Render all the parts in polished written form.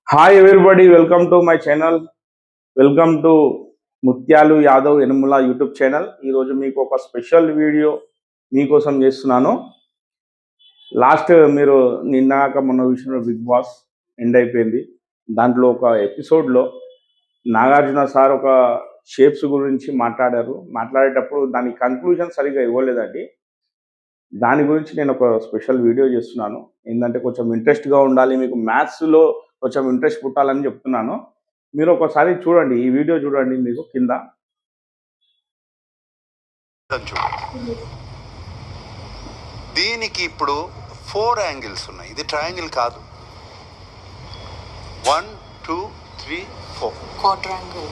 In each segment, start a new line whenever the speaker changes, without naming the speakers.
Hi everybody, welcome to my channel. Welcome to ముత్యాలు యాదవ్ ఎనుముల YouTube channel. ఈరోజు మీకు ఒక స్పెషల్ వీడియో మీకోసం చేస్తున్నాను. లాస్ట్ మీరు నిన్నాక మొన్న విషయంలో బిగ్ బాస్ ఎండ్ అయిపోయింది. దాంట్లో ఒక ఎపిసోడ్లో నాగార్జున సార్ ఒక షేప్స్ గురించి మాట్లాడేటప్పుడు దాని కంక్లూజన్ సరిగ్గా ఇవ్వలేదండి. దాని గురించి నేను ఒక స్పెషల్ వీడియో చేస్తున్నాను. ఏంటంటే కొంచెం ఇంట్రెస్ట్గా ఉండాలి, మీకు మ్యాథ్స్లో కొంచెం ఇంట్రెస్ట్ పుట్టాలని చెప్తున్నాను. మీరు ఒకసారి చూడండి, ఈ వీడియో చూడండి. మీకు కింద
దీనికి ఇప్పుడు 4 యాంగిల్స్ ఉన్నాయి. ఇది ట్రయాంగిల్ కాదు. 1 2 3 4
క్వాడ్రాంగిల్.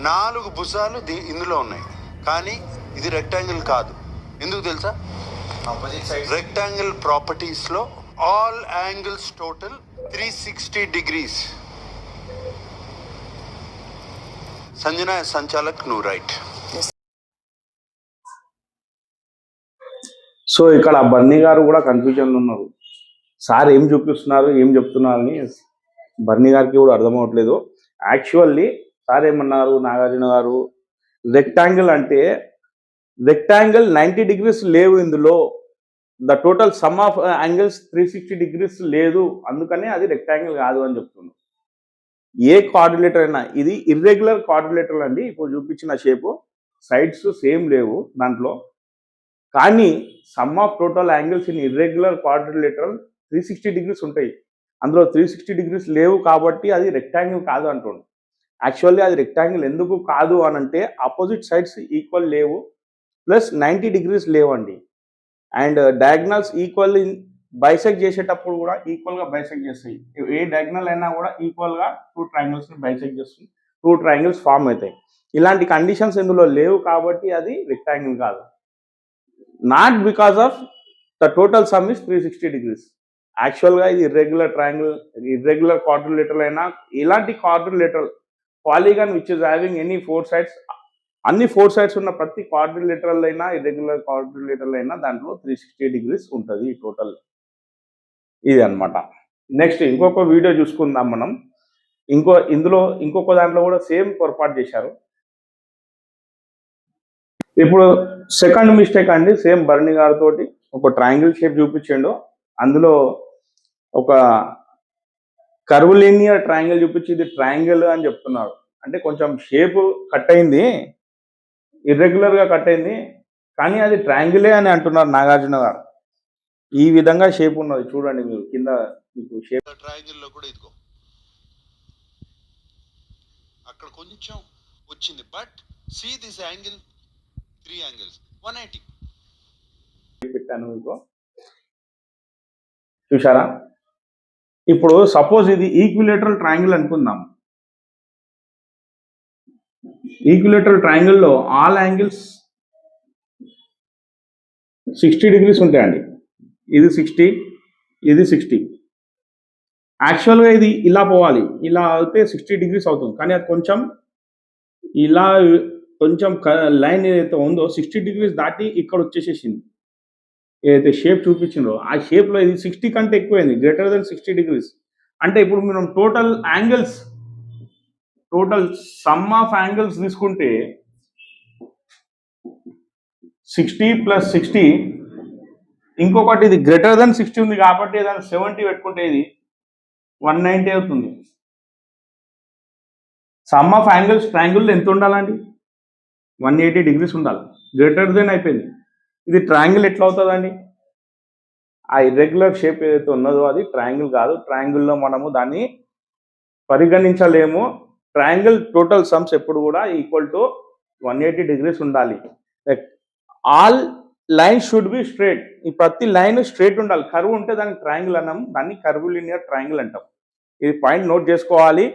4 భుజాలు ఇందులో ఉన్నాయి, కానీ ఇది రెక్టాంగిల్ కాదు. ఎందుకు తెలుసా? రెక్టాంగిల్ ప్రాపర్టీస్ లో all angles total 360 degrees. Sanjana సంచాలక్, నువ్వు రైట్.
సో ఇక్కడ బర్నీ గారు కూడా కన్ఫ్యూజన్లో ఉన్నారు. సార్ ఏం చూపిస్తున్నారు, ఏం చెప్తున్నారని బర్నీ గారికి కూడా అర్థమవట్లేదు. యాక్చువల్లీ సార్ ఏమన్నారు, నాగార్జున గారు, రెక్టాంగిల్ అంటే రెక్టాంగిల్ 90 degrees లేవు ఇందులో, the total some of angles 360 degrees లేదు, అందుకనే అది రెక్టాంగిల్ కాదు అని చెప్తున్నాను. ఏ క్వాడ్రిలేటర్ అయినా ఇది ఇర్రెగ్యులర్ క్వాడ్రిలేటర్ అండి. ఇప్పుడు చూపించిన షేపు సైడ్స్ సేమ్ లేవు దాంట్లో, కానీ some of total angles in irregular quadrilateral 360 degrees ఉంటాయి. అందులో 360 degrees లేవు కాబట్టి అది రెక్టాంగిల్ కాదు అంటుండు. యాక్చువల్లీ అది రెక్టాంగిల్ ఎందుకు కాదు అని అంటే ఆపోజిట్ సైడ్స్ ఈక్వల్ లేవు, ప్లస్ 90 degrees లేవండి. అండ్ డయాగ్నల్స్ ఈక్వల్ బైసెక్ట్ చేసేటప్పుడు కూడా ఈక్వల్గా బైసెక్ట్ చేస్తాయి. ఏ డయాగ్నల్ అయినా కూడా ఈక్వల్గా 2 triangles బైసెక్ట్ చేస్తుంది, 2 triangles ఫామ్ అవుతాయి. ఇలాంటి కండిషన్స్ ఇందులో లేవు కాబట్టి అది రెక్టాంగిల్ కాదు. Not because of the total some is 360 degrees. యాక్చువల్గా ఇది ఇర్రెగ్యులర్ ట్రయాంగిల్, ఇర్రెగ్యులర్ క్వాడ్రిలేటరల్ అయినా, ఇలాంటి quadrilateral polygon which is having any 4 sides, అన్ని 4 sides ఉన్న ప్రతి క్వాడ్రిలేటరల్ అయినా, ఇర్రెగ్యులర్ క్వాడ్రిలేటరల్ అయినా దాంట్లో 360 degrees ఉంటుంది టోటల్. ఇది అనమాట. నెక్స్ట్ ఇంకొక వీడియో చూసుకుందాం మనం. ఇంకొక దాంట్లో కూడా సేమ్ పొరపాటు చేశారు. ఇప్పుడు సెకండ్ మిస్టేక్ అండి, సేమ్ బర్నీ గారితో ఒక ట్రయాంగిల్ షేప్ చూపించిండు, అందులో ఒక కర్వ్లీనియర్ ట్రయాంగిల్ చూపించి ఇది ట్రయాంగిల్ అని చెప్తున్నారు. అంటే కొంచెం షేప్ కట్ అయింది, ఇర్రెగ్యులర్గా కట్ అయింది, కానీ అది ట్రయాంగిలే అని అంటున్నారు నాగార్జున గారు. ఈ విధంగా షేప్ ఉన్నది చూడండి మీరు కింద. మీకు షేప్
ట్రయాంగిల్లో కూడా ఇదిగో అక్కడ కొంచెం వచ్చింది, but see this angle 3 angles 180
పెట్టాను మీకు, చూసారా? ఇప్పుడు సపోజ్ ఇది ఈక్విలేటరల్ ట్రయాంగిల్ అనుకుందాం. ఈక్విలేటరల్ ట్రయాంగిల్లో ఆల్ యాంగిల్స్ 60 degrees ఉంటాయండి. ఇది 60, ఇది 60. యాక్చువల్గా ఇది ఇలా పోవాలి, ఇలా అయితే 60 degrees అవుతుంది, కానీ అది కొంచెం ఇలా కొంచెం లైన్ ఏదైతే ఉందో 60 degrees దాటి ఇక్కడ వచ్చేసేసింది. ఏదైతే షేప్ చూపించిందో ఆ షేప్లో ఇది 60 కంటే ఎక్కువైంది, గ్రేటర్ దెన్ 60 degrees. అంటే ఇప్పుడు మనం టోటల్ సమ్ ఆఫ్ యాంగిల్స్ తీసుకుంటే 60 + 60, ఇంకొకటి ఇది గ్రేటర్ దెన్ 60 ఉంది కాబట్టి ఏదైనా 70 పెట్టుకుంటే ఇది 190 అవుతుంది. సమ్ ఆఫ్ యాంగిల్స్ ట్రయాంగిల్లో ఎంత ఉండాలండి? 180 degrees ఉండాలి, గ్రేటర్ దెన్ అయిపోయింది. ఇది ట్రయాంగిల్ ఎట్లా అవుతుందండి? ఆ ఇర్రెగ్యులర్ షేప్ ఏదైతే ఉన్నదో అది ట్రయాంగిల్ కాదు. ట్రయాంగిల్లో మనము దాన్ని పరిగణించలేము. ట్రయాంగిల్ టోటల్ సమ్స్ ఎప్పుడు కూడా ఈక్వల్ టు 180 degrees ఉండాలి. All line should be straight. ఈ ప్రతి లైన్ స్ట్రేట్ ఉండాలి. కర్వ్ ఉంటే దానికి ట్రయాంగిల్ అన్నాం, దాన్ని కర్వ్లీనియర్ ట్రయాంగిల్ అంటాం. ఇది పాయింట్ నోట్ చేసుకోవాలి.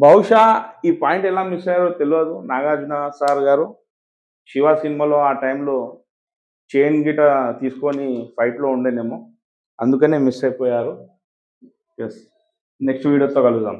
బహుశా ఈ పాయింట్ ఎలా మిస్ అయ్యారో తెలియదు. నాగార్జున సార్ గారు శివ సినిమాలో ఆ టైంలో చైన్ గిట తీసుకొని ఫైట్లో ఉండేనేమో, అందుకనే మిస్ అయిపోయారు. ఎస్, నెక్స్ట్ వీడియోతో కలుద్దాం.